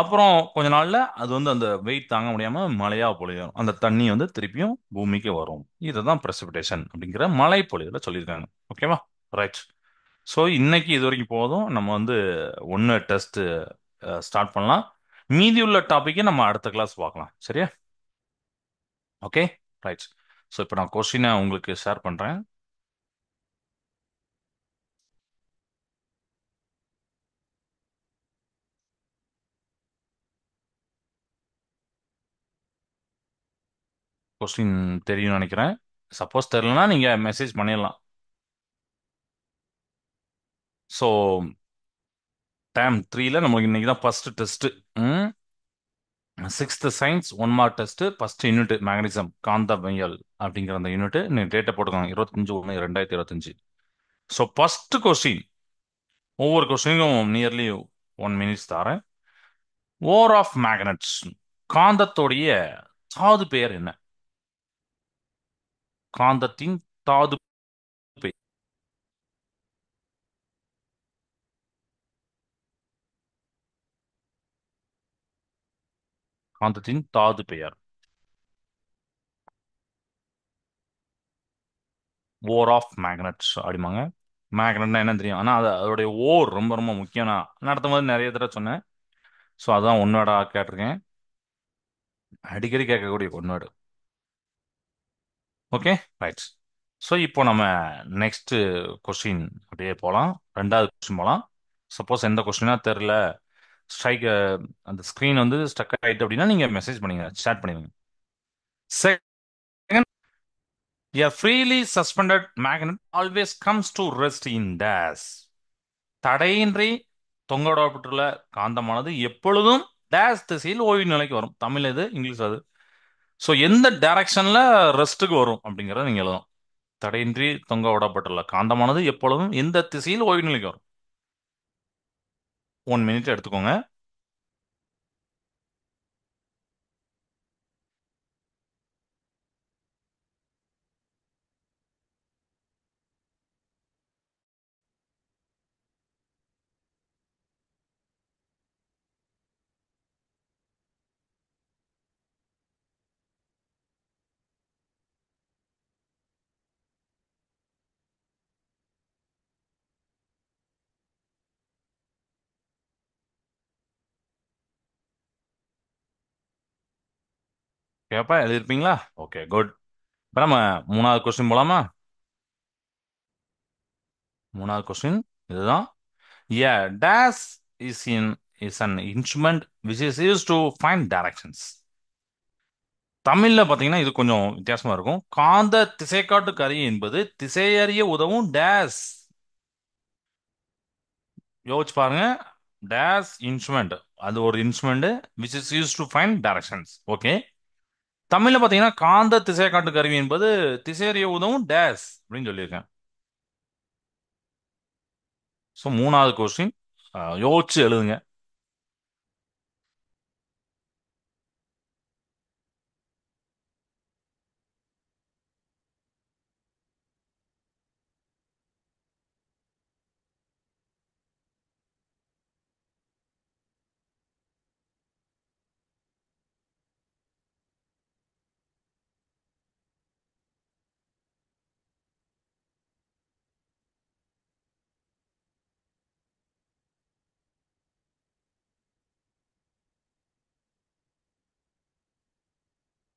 அப்புறம் கொஞ்ச நாள்ல அது வந்து அந்த வெயிட் தாங்க முடியாம மழையா பொழியும், அந்த தண்ணி வந்து திருப்பியும் பூமிக்கு வரும். இதுதான் பிரசிபிடேஷன் அப்படிங்கிற மழை பொழிவுல சொல்லியிருக்காங்க. ஓகேவா? ரைட். ஸோ இன்னைக்கு இது வரைக்கும் போதும். நம்ம வந்து ஒன்று டெஸ்ட் ஸ்டார்ட் பண்ணலாம். மீதி உள்ள டாபிக்கை நம்ம அடுத்த கிளாஸ் பார்க்கலாம். சரியா? ஓகே. ரைட். ஸோ இப்போ நான் கொஸ்டினை உங்களுக்கு ஷேர் பண்ணுறேன். கொஸ்டின் தெரியும்னு நினைக்கிறேன். சப்போஸ் தெரியலனா நீங்கள் மெசேஜ் பண்ணிடலாம். ஸோ டைம் த்ரீல நமக்கு இன்னைக்கு தான் first test. Sixth science 1 mark test, first unit magnetism காந்தவியல் அப்படிங்கிற அந்த யூனிட். நீ டேட்டை போட்டுக்கோங்க, 25/1/2025. ஸோ ஃபர்ஸ்ட் கொஸ்டின், ஒவ்வொரு கொஸ்டினுக்கும் நியர்லி 1 மினிட்ஸ் தரேன். ஓர் ஆஃப் மேக்னட்ஸ், காந்தத்துடைய தாது பெயர் என்ன? காந்தத்தின் தாது பெயர். காந்தத்தின் தாது பெயர். ஓர் ஆஃப் மேக்னட்ஸ் அப்படிமாங்க. மேக்னட்னா என்ன தெரியும், ஆனால் அதோடைய ஓர் ரொம்ப ரொம்ப முக்கியம். நான் நடத்தும் போது நிறைய தடவை சொன்னேன். ஸோ அதான் ஒன்னோட கேட்டிருக்கேன். அடிக்கடி கேட்கக்கூடிய ஒன்னோடு. ஓகே. ரைட். ஸோ இப்போ நம்ம நெக்ஸ்ட் கொஸ்டின் அப்படியே போகலாம். ரெண்டாவது கொஸ்டின் போகலாம். சப்போஸ் எந்த கொஸ்டினா தெரில, ஸ்ட்ரைக் அந்த ஸ்க்ரீன் வந்து ஸ்டக் ஆயிட்டு அப்படின்னா நீங்கள் மெசேஜ் பண்ணுங்க, சேட் பண்ணிடுங்க. Second, a freely suspended magnet always comes to rest in dash. தடையின்றி தொங்கவிடப்பட்டுள்ள காந்தமானது எப்பொழுதும் டேஷ் திசையில் ஓய்வு நிலைக்கு வரும். தமிழ் இது, இங்கிலீஷ் அது. ஸோ எந்த டைரக்ஷன்ல ரெஸ்ட்டுக்கு வரும் அப்படிங்கிறத நீங்க எழுதணும். தடையின்றி தொங்க விடப்பட்டுள்ள காந்தமானது எப்பொழுதும் எந்த திசையில் ஓய்வு நிலைக்கு வரும். 1 மினிட் எடுத்துக்கோங்க. கேப்பா எழுதிருப்பீங்களா? Okay, good. இப்போ நம்ம மூணாவது கொஸ்டின் போலாமா? மூணாவது கொஸ்டின் இதுதான். A dash is in is an instrument which is use to find directions. தமிழ்ல பாத்தீங்கன்னா இது கொஞ்சம் வித்தியாசமா இருக்கும். காந்த திசைக்காட்டு கருவி என்பது திசையறிய உதவும் டேஷ். யோசிச்சு பாருங்க. டேஷ் இன்ஸ்ட்ருமெண்ட், அது ஒரு instrument which is use to find directions. Okay. தமிழ்ல பாத்தீங்கன்னா காந்த திசைக்காட்டு கருவி என்பது திசையறிய உதவும் டேஷ் அப்படின்னு சொல்லியிருக்கேன். ஸோ மூணாவது கொஸ்டின் யோசிச்சு எழுதுங்க.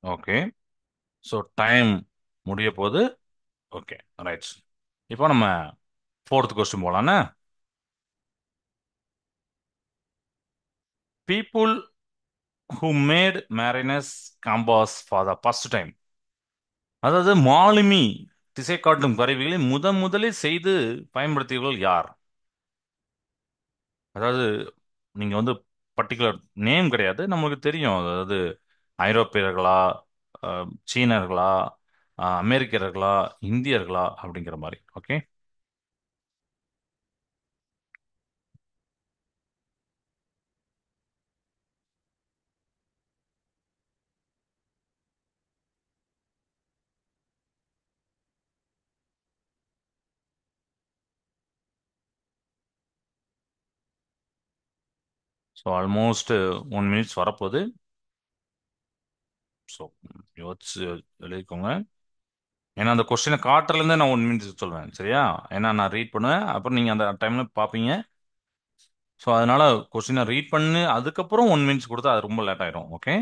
ஓகே. ஸோ டைம் முடிய போகுது. ஓகே. ரைட். இப்போ நம்ம ஃபோர்த் கொஸ்டின் போலான்னு. People who made Marinus compass for the first time. அதாவது மாலுமி திசை காட்டும் கருவிகளை முதலில் செய்து பயன்படுத்தியவர்கள் யார்? அதாவது நீங்க வந்து பர்டிகுலர் நேம் கிடையாது, நம்மளுக்கு தெரியும். அதாவது ஐரோப்பியர்களா, சீனர்களா, அமெரிக்கர்களா, இந்தியர்களா அப்படிங்கிற மாதிரி. ஓகே. ஸோ ஆல்மோஸ்ட் 1 மினிட்ஸ் வரப்போகுது. ஸோ யோசிச்சு எழுதிக்கோங்க. ஏன்னா அந்த கொஸ்டினை காட்டுறதுலேருந்தே நான் 1 மினிட்ஸ் சொல்லுவேன், சரியா? ஏன்னா நான் ரீட் பண்ணுவேன், அப்புறம் நீங்கள் அந்த டைமில் பார்ப்பீங்க. ஸோ அதனால கொஸ்டினை ரீட் பண்ணி அதுக்கப்புறம் 1 மினிட்ஸ் கொடுத்தா அது ரொம்ப லேட் ஆயிடும். ஓகே.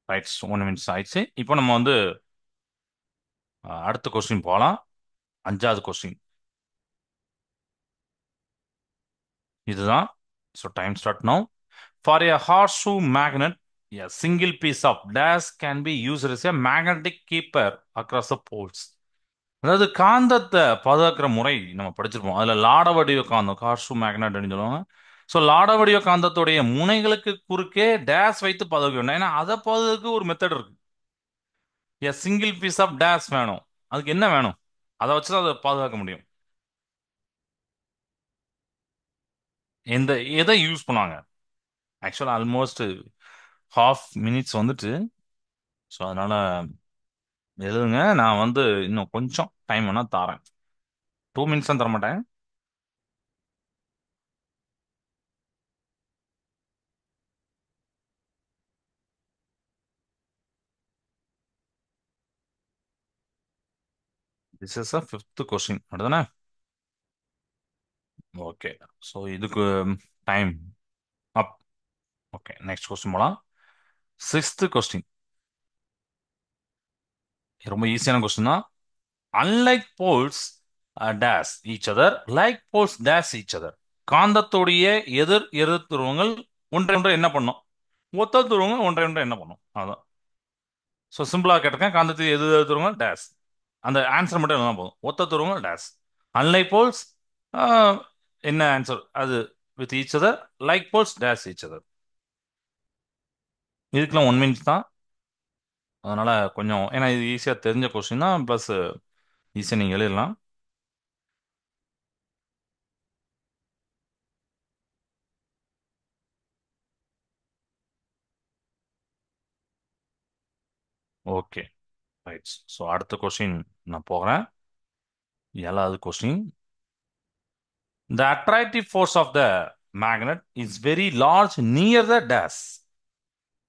ரைட்ஸ், 1 மினிட்ஸ் ஆயிடுச்சு. இப்போ நம்ம வந்து அடுத்த கொஸ்டின் போகலாம். 5வது கொஸ்டின் இதுதான். So time start now. For a horseshoe magnet, a single piece of dash can be used as a magnetic keeper across the poles. அதாவது காந்தத்தை பாதுகாக்கிற முறை நம்ம படிச்சிருப்போம். அதுல லாட வடிவ காந்தம், ஹார்ஷூ மேக்னட் அப்படின்னு சொல்லுவாங்க. ஸோ லாட வடிவ காந்தத்துடைய முனைகளுக்கு குறுக்கே டேஷ் வைத்து பாதுகாக்க வேண்டும். ஏன்னா அதை பாதுகாக்க ஒரு மெத்தட் இருக்கு. A single piece of dash வேணும். அதுக்கு என்ன வேணும்? அதை வச்சு தான் அதை பாதுகாக்க முடியும். எந்த எதை யூஸ் பண்ணாங்க? ஆக்சுவலாக ஆல்மோஸ்ட் 1/2 மினிட்ஸ் வந்துட்டு. ஸோ அதனால எழுதுங்க. நான் வந்து இன்னும் கொஞ்சம் டைம் வேணா தாரேன். 2 மினிட்ஸ் தான் தர மாட்டேன். This is a 5th question, அப்படிதானே? ஓகே. ஸோ இதுக்கு time up. Okay, next question போலாம். 6th கொஸ்டின் ரொம்ப ஈஸியான கொஸ்டின் தான். Unlike poles dash each other, like poles dash each other. காந்தத்துடைய எதிர் எதிர் துருவங்கள் ஒன்றை ஒன்றை என்ன பண்ணும்? ஒத்த துருவங்கள் ஒன்றை ஒன்றை என்ன பண்ணும்? அதான். ஸோ சிம்பிளா கேட்டிருக்கேன். காந்தத்துக்கு எதிர் எதிர் துருவங்கள் டேஸ். அந்த ஆன்சர் மட்டும் எழுதினா போதும். ஒத்த துருவங்கள் டேஸ். அன்லைக் போல்ஸ் என்ன ஆன்சர் அது? With each other. Like poles dash each other. இதுக்கெல்லாம் 1 மினிட்ஸ் தான். அதனால கொஞ்சம், ஏன்னா இது ஈஸியாக தெரிஞ்ச கொஸ்டின் தான், ப்ளஸ் ஈஸியாக நீங்கள் எழுதலாம். Okay, right. ஸோ அடுத்த கொஸ்டின் நான் போகிறேன். 7வது question. The attractive force of the magnet is very large near the dash.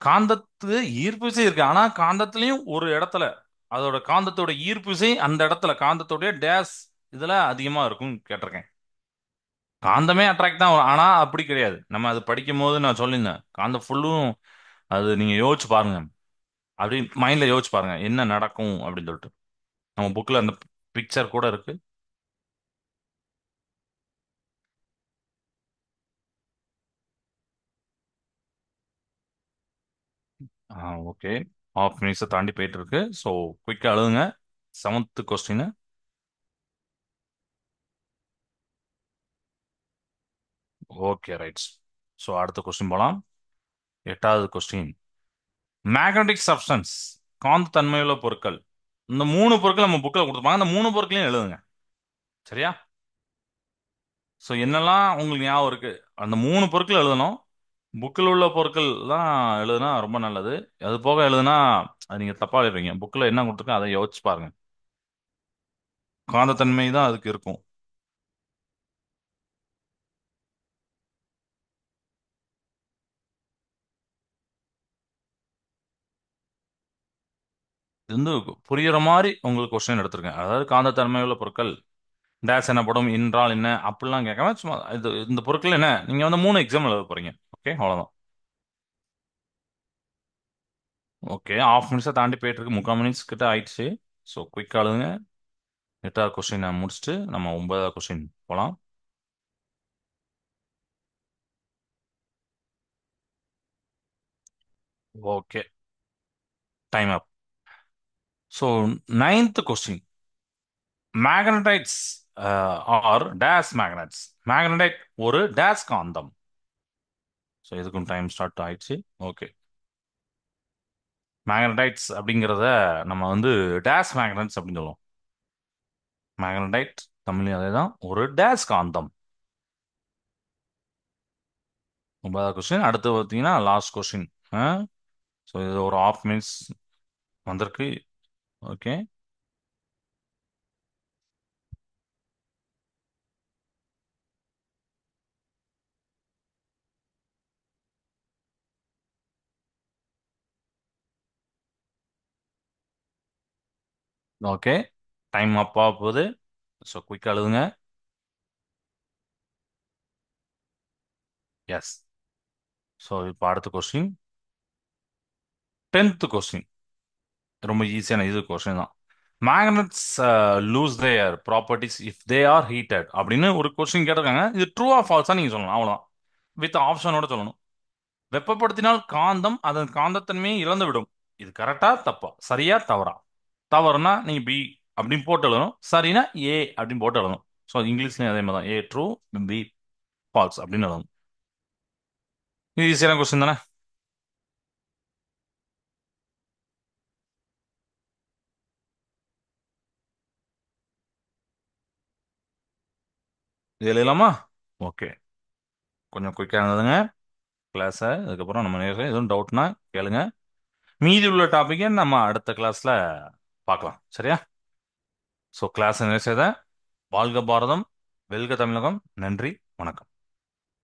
காந்தத்து ஈர்ப்பு விசை இருக்கு, ஆனா காந்தத்திலையும் ஒரு இடத்துல அதோட காந்தத்தோட ஈர்ப்பு விசை அந்த இடத்துல காந்தத்தோட டேஸ் இதுல அதிகமா இருக்கும் கேட்டிருக்கேன். காந்தமே அட்ராக்ட் தான் ஆனா அப்படி கிடையாது. நம்ம அது படிக்கும் போது நான் சொல்லியிருந்தேன், காந்தம் ஃபுல்லும் அது நீங்க யோசிச்சு பாருங்க. அப்படி மைண்ட்ல யோசிச்சு பாருங்க என்ன நடக்கும் அப்படின்னு சொல்லிட்டு. நம்ம புக்ல அந்த பிக்சர் கூட இருக்கு. ஓகே. 1/2 மினிட்ஸை தாண்டி போயிட்டு இருக்கு. ஸோ குயிக்கா எழுதுங்க. 7th question. Okay, rights. So அடுத்த கொஸ்டின் போலாம். 8வது கொஸ்டின். மேக்னடிக் சப்ஸ்டன்ஸ், காந்த தன்மையுள்ள பொருட்கள். இந்த 3 பொருட்கள் நம்ம புக்கில் கொடுத்துருப்பாங்க. அந்த 3 பொருட்களையும் எழுதுங்க, சரியா? ஸோ என்னெல்லாம் உங்களுக்கு ஞாபகம் இருக்கு அந்த 3 பொருட்கள் எழுதணும். புக்கில் உள்ள பொருட்கள் தான் எழுதுனா ரொம்ப நல்லது. அது போக எழுதுனா அது நீங்கள் தப்பாக எழுதுறீங்க. புக்கில் என்ன கொடுத்துருக்கோ அதை யோசிச்சு பாருங்க. காந்தத்தன்மை தான் அதுக்கு இருக்கும். இது வந்து புரியுற மாதிரி உங்களுக்கு கொஸ்டின் எடுத்திருக்கேன். அதாவது காந்தத்தன்மை உள்ள பொருட்கள் டேஸ் எனப்படும் என்றால் என்ன அப்படிலாம் கேட்காம சும்மா இது இந்த பொருட்கள் என்ன, நீங்கள் வந்து 3 எக்ஸாம் எழுத போறீங்க. ஓகே, அவ்வளோதான். ஓகே, 1/2 மினிட்ஸை தாண்டி போயிட்டு இருக்கு. 3/4 மினிட்ஸ் கிட்ட ஆயிடுச்சு. ஸோ குயிக் ஆளுங்க. 8வது கொஸ்டின் முடிச்சுட்டு நம்ம 9வது கொஸ்டின் போகலாம். Okay, time up. So 9th question. Magnetites are dash magnets. Magnetite ஒரு டேஸ் காந்தம். ஸோ இதுக்கும் டைம் ஸ்டார்ட் ஆயிடுச்சு. ஓகே. மேக்னடைட்ஸ் அப்படிங்கிறத நம்ம வந்து டேஸ் மேக்னட்ஸ் அப்படின்னு சொல்லுவோம். மேக்னடைட் தமிழ்லையும் அதே தான், ஒரு டேஸ் காந்தம். 9வது கொஸ்டின். அடுத்து பார்த்தீங்கன்னா லாஸ்ட் கொஸ்டின். ஸோ இது ஒரு ஆஃப் மினிட்ஸ் வந்திருக்கு. ஓகே. ஓகே. டைம் அப் ஆக போகுது. ஸோ குயிக்காக எழுதுங்க. எஸ். ஸோ இப்போ அடுத்த கொஸ்டின். 10th question. ரொம்ப ஈஸியான இது கொஸ்டின் தான். Magnets loose there properties if they are heated அப்படின்னு ஒரு கொஸ்டின் கேட்டிருக்காங்க. இது ட்ரூ ஆர் ஃபால்ஸா நீங்க சொல்லணும், அவ்வளவுதான். வித் ஆப்ஷனோட சொல்லணும். வெப்பப்படுத்தினால் காந்தம் அதன் காந்தத்தன்மையை இழந்து விடும். இது கரெக்டா தப்பா, சரியா தவறா? தவறுனா நீங்க பி அப்படின்னு போட்டு எழுதணும், சரினா ஏ அப்படின்னு போட்டு எழுதணும். ஸோ இங்கிலீஷ்லயும் அதே மாதிரி தான், ஏ ட்ரூ, பி ஃபால்ஸ் அப்படின்னு எழுதணும். இது ஈஸியான கொஸ்டின் தானே? இது எழுதலாமா? ஓகே. கொஞ்சம் குயிக்காக இருந்ததுங்க கிளாஸை. அதுக்கப்புறம் நம்ம நேரம் எதுவும் டவுட்னா கேளுங்க. மீதி உள்ள டாப்பிக்கை நம்ம அடுத்த கிளாஸ்ல பார்க்கலாம், சரியா? ஸோ கிளாஸ் நிறைய செய்த. வாழ்க பாரதம், வெல்க தமிழகம். நன்றி, வணக்கம்.